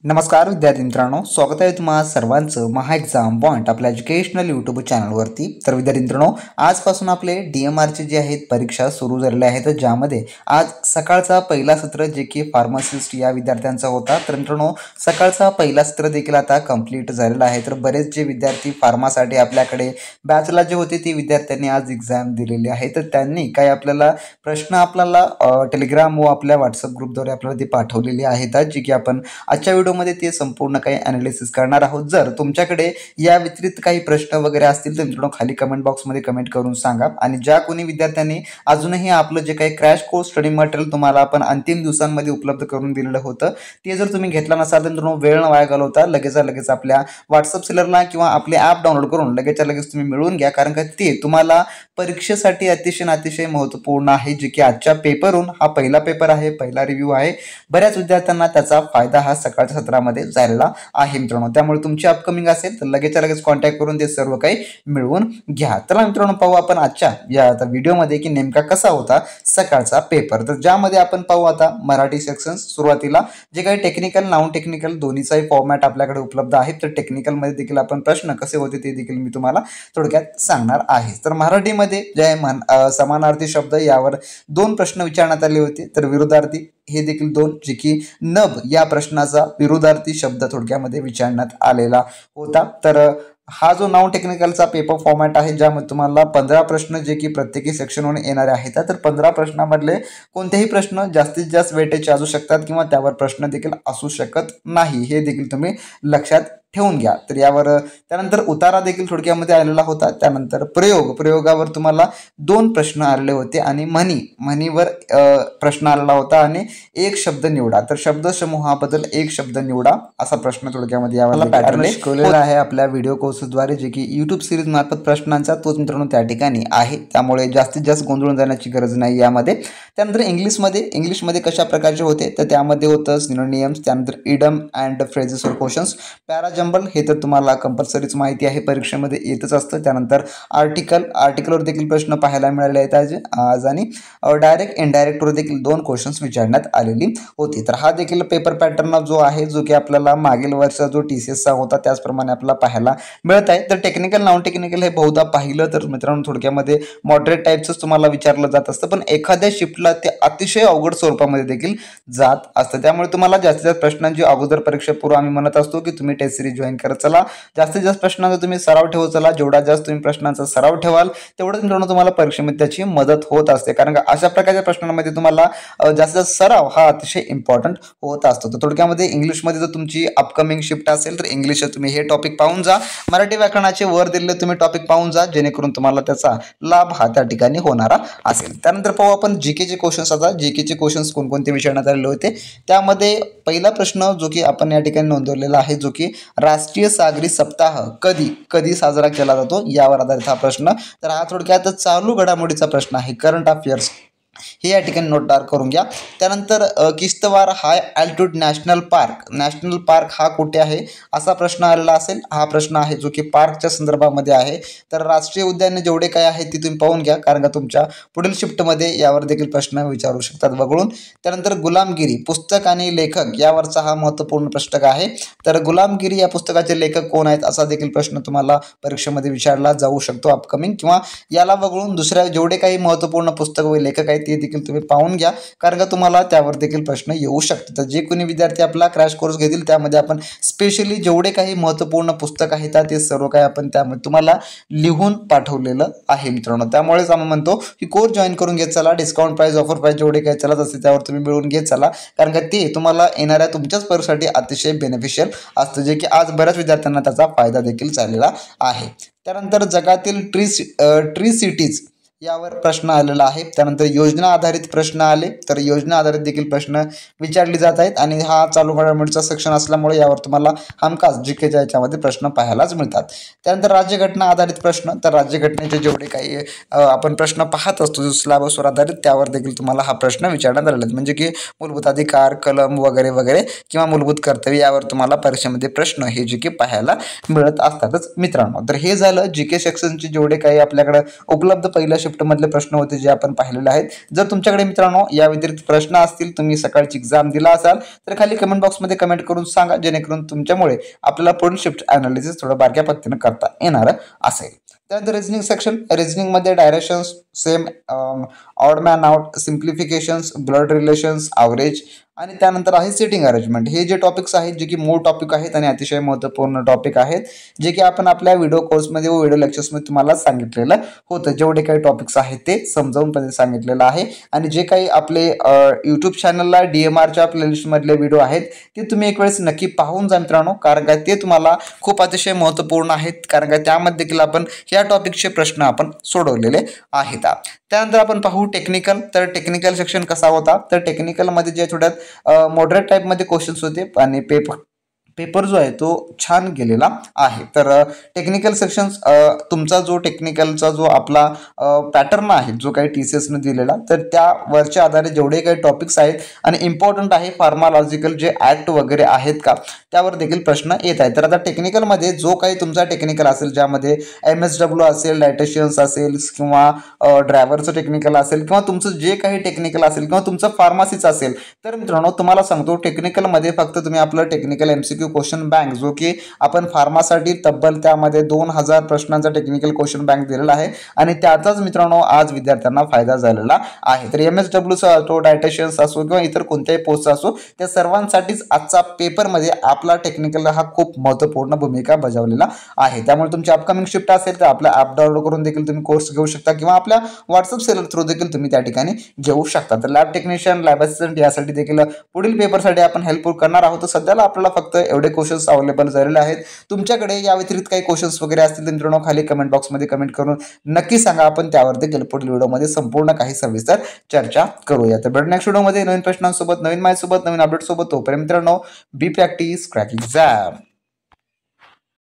नमस्कार विद्यार्थी मित्रांनो, स्वागत आहे तुम्हा सर्वांचं महा एक्झाम पॉईंट आपल्या एज्युकेशनल यूट्यूब चॅनलवरती। तर विद्यार्थी मित्रांनो, आजपासून आपले DMRचे जे आहेत परीक्षा सुरू झालेल्या आहेत, ज्यामध्ये आज सकाळचा पहिला सत्र जे की फार्मासिस्ट या विद्यार्थ्यांचा होता। तर मित्रांनो, सकाळचा पहिला सत्र देखील आता कंप्लीट झालेला आहे। तर बरेच जे विद्यार्थी फार्मासाठी आपल्याकडे बॅचला जे होते ते विद्यार्थ्यांनी आज एक्झाम दिलेली आहे। तर त्यांनी काय आपल्याला प्रश्न टेलिग्राम व आपल्या व्हॉट्सअप ग्रुपद्वारे आपल्याला ते पाठवलेले आहेत, जे की आपण आजच्या मध्ये ते संपूर्ण काही ॲनालिसिस करणार आहोत। जर तुमच्याकडे या व्यतिरिक्त काही प्रश्न वगैरे असतील तर मित्रांनो खाली कमेंट बॉक्समध्ये कमेंट करून सांगा। आणि ज्या कोणी विद्यार्थ्यांनी अजूनही आपलं जे काही क्रॅश कोर्स स्टडी मटेरियल तुम्हाला आपण अंतिम दिवसांमध्ये उपलब्ध करून दिलेलं होतं, ते जर तुम्ही घेतला नसाल तर मित्रांनो वेळ न वाया घालवता लगेच आपल्या व्हॉट्सअप सेलरला किंवा आपले ॲप डाउनलोड करून लगेच तुम्ही मिळवून घ्या, कारण का ते तुम्हाला परीक्षेसाठी अतिशय महत्त्वपूर्ण आहे। जे की आजच्या पेपरहून हा पहिला पेपर आहे, पहिला रिव्ह्यू आहे। बऱ्याच विद्यार्थ्यांना त्याचा फायदा हा सकाळच्या सत्रामध्ये झालेला आहे मित्रांनो। त्यामुळे तुमची अपकमिंग असेल तर लगेच कॉन्टॅक्ट करून ते सर्व काही मिळवून घ्या। तर मित्रांनो, पाहू आपण आजच्या या व्हिडिओमध्ये की नेमका कसा होता सकाळचा पेपर। तर ज्यामध्ये आपण पाहू आता मराठी सेक्शन सुरुवातीला जे काही टेक्निकल नॉन टेक्निकल दोन्हीचाही फॉर्मॅट आपल्याकडे उपलब्ध आहे। तर टेक्निकल मध्ये देखील आपण प्रश्न कसे होते ते देखील मी तुम्हाला थोडक्यात सांगणार आहे। तर मराठीमध्ये जे समानार्थी शब्द यावर 2 प्रश्न विचारण्यात आले होते। तर विरुद्धार्थी हे देखील 2, जे की नभ या प्रश्नाचा विरुद्धार्थी शब्द थोडक्यामध्ये विचारण्यात आलेला होता। तर हा जो नॉन टेक्निकलचा पेपर फॉर्मॅट आहे, ज्यामध्ये तुम्हाला 15 प्रश्न जे की प्रत्येकी सेक्शनवरून येणारे आहेत। तर 15 प्रश्नामधले कोणतेही प्रश्न जास्तीत जास्त वेटेचे असू शकतात किंवा त्यावर प्रश्न देखील असू शकत नाही, हे देखील तुम्ही लक्षात ठेवून घ्या। तर यावर त्यानंतर उतारा देखील थोडक्यामध्ये आलेला होता। त्यानंतर प्रयोगावर तुम्हाला 2 प्रश्न आलेले होते आणि म्हणीवर प्रश्न आलेला होता आणि एक शब्द निवडा। तर शब्द समूहाबद्दल एक शब्द निवडा असा प्रश्न थोडक्यामध्ये यावर पॅटर्न शिकवलेला आहे आपल्या व्हिडिओ कोर्सद्वारे, जे की यूट्यूब सिरीज मार्फत प्रश्नांचा तोच मित्रांनो त्या ठिकाणी आहे। त्यामुळे जास्तीत जास्त गोंधळून जाण्याची गरज नाही यामध्ये। त्यानंतर इंग्लिशमध्ये कशा प्रकारचे होते तर त्यामध्ये होतं सिनोनियम्स, त्यानंतर इडम अँड फ्रेजेस और क्वेश्चन्स, पॅराजंबल हे तर तुम्हाला कंपल्सरीच माहिती आहे, परीक्षेमध्ये येतच असतं। त्यानंतर आर्टिकलवर देखील प्रश्न पाहायला मिळाले आहेत आज आणि डायरेक्ट इनडायरेक्टवर देखील 2 क्वेश्चन्स विचारण्यात आलेली होती। तर हा देखील पेपर पॅटर्न जो आहे, जो की आपल्याला मागील वर्षा जो TCSचा होता त्याचप्रमाणे आपल्याला पाहायला मिळत आहे। तर टेक्निकल नॉन टेक्निकल हे बहुधा पाहिलं तर मित्रांनो थोडक्यामध्ये मॉडरेट टाईपच तुम्हाला विचारलं जात असतं, पण एखाद्या शिफ्टला ते अतिशय अवघड स्वरूपामध्ये देखील जात असतं। त्यामुळे तुम्हाला जास्तीत जास्त प्रश्नांची अगोदर परीक्षेपूर्व आम्ही म्हणत असतो की तुम्ही टेस्ट सिरीज जॉईन करत चला, जास्तीत जास्त प्रश्नांचा तुम्ही सराव ठेवत चला। जेवढा जास्त तुम्ही प्रश्नांचा सराव ठेवाल तेवढंच मित्रांनो तुम्हाला परीक्षेमध्ये त्याची मदत होत असते, कारण का अशा प्रकारच्या प्रश्नांमध्ये तुम्हाला जास्तीत जास्त सराव हा अतिशय इम्पॉर्टंट होत असतो। तर थोडक्यामध्ये इंग्लिशमध्ये जर तुमची अपकमिंग शिफ्ट असेल तर इंग्लिश तुम्ही हे टॉपिक पाहून जा, मराठी व्याकरणाचे वर दिलेले तुम्ही टॉपिक पाहून जा, जेणेकरून तुम्हाला त्याचा लाभ हा त्या ठिकाणी होणारा असेल। त्यानंतर पाहू आपण जीकेचे क्वेश्चन्स। आता जीकेचे क्वेश्चन्स कोणकोणते विचारण्यात आलेले होते त्यामध्ये पहिला प्रश्न जो की आपण या ठिकाणी नोंदवलेला आहे, जो की राष्ट्रीय सागरी सप्ताह कधी साजरा केला जातो यावर आधारित हा प्रश्न। तर हा थोडक्यात चालू घडामोडीचा प्रश्न आहे, करंट अफेअर्स हे या ठिकाणी नोट डाउन करून घ्या। त्यानंतर किश्तवार हाय अल्टिट्यूड नॅशनल पार्क हा कुठे आहे असा प्रश्न आलेला असेल। हा प्रश्न आहे जो की पार्कच्या संदर्भामध्ये आहे। तर राष्ट्रीय उद्याने जेवढे काय आहेत ते तुम्ही पाहून घ्या, कारण का तुमच्या पुढील शिफ्टमध्ये यावर देखील प्रश्न विचारू शकतात वगळून। त्यानंतर गुलामगिरी पुस्तक आणि लेखक यावरचा हा महत्त्वपूर्ण पुस्तक आहे। तर गुलामगिरी या पुस्तकाचे लेखक कोण आहेत असा देखील प्रश्न तुम्हाला परीक्षेमध्ये विचारला जाऊ शकतो अपकमिंग, किंवा याला वगळून दुसऱ्या जेवढे काही महत्त्वपूर्ण पुस्तक व लेखक आहेत ते देखील तुम्ही पाहून घ्या, कारण का तुम्हाला त्यावर देखील प्रश्न येऊ शकतात। तर जे कोणी विद्यार्थी आपला क्रॅश कोर्स घेतील त्यामध्ये आपण स्पेशली जेवढे काही महत्त्वपूर्ण पुस्तक आहेत ते सर्व काही आपण त्यामध्ये तुम्हाला लिहून पाठवलेलं आहे मित्रांनो। त्यामुळेच आम्ही म्हणतो की कोर्स जॉईन करून घेत चला, डिस्काउंट प्राइस ऑफर प्राइस जेवढे काही चालत असते त्यावर तुम्ही मिळवून घेत चला, कारण का ते तुम्हाला येणाऱ्या तुमच्याच परीक्षेसाठी अतिशय बेनिफिशियल असतं, जे की आज बऱ्याच विद्यार्थ्यांना त्याचा फायदा देखील झालेला आहे। त्यानंतर जगातील ट्री सिटीज यावर प्रश्न आलेला आहे। त्यानंतर योजना आधारित प्रश्न आले, तर योजना आधारित देखील प्रश्न विचारले जात आहेत आणि हा चालू घडामोडीचा सेक्शन असल्यामुळे यावर तुम्हाला हमखास जीकेच्या याच्यामध्ये प्रश्न पाहायलाच मिळतात। त्यानंतर राज्यघटना आधारित प्रश्न, तर राज्यघटनेचे जेवढे काही आपण प्रश्न पाहत असतो जो सिलेबसवर आधारित त्यावर देखील तुम्हाला हा प्रश्न विचारण्यात आलेला आहे, म्हणजे की मूलभूत अधिकार, कलम वगैरे किंवा मूलभूत कर्तव्य यावर तुम्हाला परीक्षेमध्ये प्रश्न हे जे की पाहायला मिळत असतातच मित्रांनो। तर हे झालं जीके सेक्शनचे जेवढे काही आपल्याकडे उपलब्ध पहिल्या शिफ्टमधले प्रश्न होते जे आपण पाहिलेले आहेत. जर तुमच्याकडे मित्रांनो या व्यतिरिक्त प्रश्न असतील, तुम्ही सकाळची एक्झाम दिला असाल तर खाली कमेंट बॉक्समध्ये कमेंट करून सांगा, जेणेकरून तुमच्यामुळे आपल्याला पुढील शिफ्ट ॲनालिसिस थोडं बारक्या पद्धतीने करता येणार असेल. त्यानंतर रिझनिंग सेक्शन. रिझनिंगमध्ये directions, same, odd man out, simplifications, blood relations, average आणि त्यानंतर आहे सिटिंग अरेंजमेंट. हे जे टॉपिक्स आहेत जे की मूळ टॉपिक आहेत आणि अतिशय महत्त्वपूर्ण टॉपिक आहेत, जे की आपण आपल्या व्हिडिओ कोर्समध्ये व व्हिडिओ लेक्चर्समध्ये तुम्हाला सांगितलेलं होतं. जेवढे काही टॉपिक्स आहेत ते समजावून सांगितलेलं आहे आणि जे काही आपले यूट्यूब चॅनलला DMRच्या प्लेलिस्टमधले व्हिडिओ आहेत ते तुम्ही एक वेळेस नक्की पाहून जा मित्रांनो, कारण का ते तुम्हाला खूप अतिशय महत्त्वपूर्ण आहेत, कारण का त्यामध्ये देखील आपण या टॉपिकचे प्रश्न आपण सोडवलेले आहेत. त्यानंतर आपण पाहू टेक्निकल. तर टेक्निकल सेक्शन कसा होता, तर टेक्निकलमध्ये जे थोड्यात मॉडरेट टाईपमध्ये क्वेश्चन्स होते आणि पेपर जो आहे तो छान गेलेला आहे. तर टेक्निकल सेक्शन्स, तुमचा जो टेक्निकलचा जो आपला पॅटर्न आहे जो काही TCSने दिलेला, तर त्यावरच्या आधारे जेवढे काही टॉपिक्स आहेत आणि इम्पॉर्टंट आहे फार्मालॉजिकल जे ॲक्ट वगैरे आहेत का त्यावर देखील प्रश्न येत आहेत. तर आता टेक्निकलमध्ये जो काही तुमचा टेक्निकल असेल, ज्यामध्ये MSW असेल, डायटेशियन्स असेल किंवा ड्रायव्हरचं टेक्निकल असेल किंवा तुमचं जे काही टेक्निकल असेल किंवा तुमचं फार्मसीचं असेल, तर मित्रांनो तुम्हाला सांगतो टेक्निकलमध्ये फक्त तुम्ही आपलं टेक्निकल MCQ क्वेश्चन बँक, जो की आपण फार्मासाठी तब्बल त्यामध्ये 2000 प्रश्नांचा टेक्निकल क्वेश्चन बँक दिलेला आहे आणि त्याचाच मित्रांनो आज विद्यार्थ्यांना फायदा झालेला आहे. तर MSWचा असो, डायटेशियन्स असो किंवा इतर कोणत्याही पोस्ट असो, त्या सर्वांसाठीच आजचा पेपरमध्ये आपला टेक्निकल हा खूप महत्त्वपूर्ण भूमिका बजावलेला आहे. त्यामुळे तुमची अपकमिंग शिफ्ट असेल तर आपला ॲप डाउनलोड करून देखील तुम्ही कोर्स घेऊ शकता किंवा आपल्या व्हॉट्सअप सेलर थ्रू देखील तुम्ही त्या ठिकाणी घेऊ शकता. तर लॅब टेक्निशियन, लॅब असिस्टंट यासाठी देखील पुढील पेपरसाठी आपण हेल्पफुल करणार आहोत. तर सध्याला आपल्याला फक्त एवढे क्वेश्चन्स अवेलेबल झालेले आहेत. तुमच्याकडे या व्यतिरिक्त काही क्वेश्चन्स वगैरे असतील तर मित्रांनो खाली कमेंट बॉक्समध्ये कमेंट करून नक्की सांगा. आपण त्यावर देखील पुढील व्हिडिओमध्ये संपूर्ण काही सविस्तर चर्चा करूया. तर भेटू नेक्स्ट व्हिडिओमध्ये नवीन प्रश्नांसोबत, नवीन माहितीसोबत, नवीन अपडेटसोबत. तोपर्यंत मित्रांनो बी प्रॅक्टिस क्रॅक एक्झाम.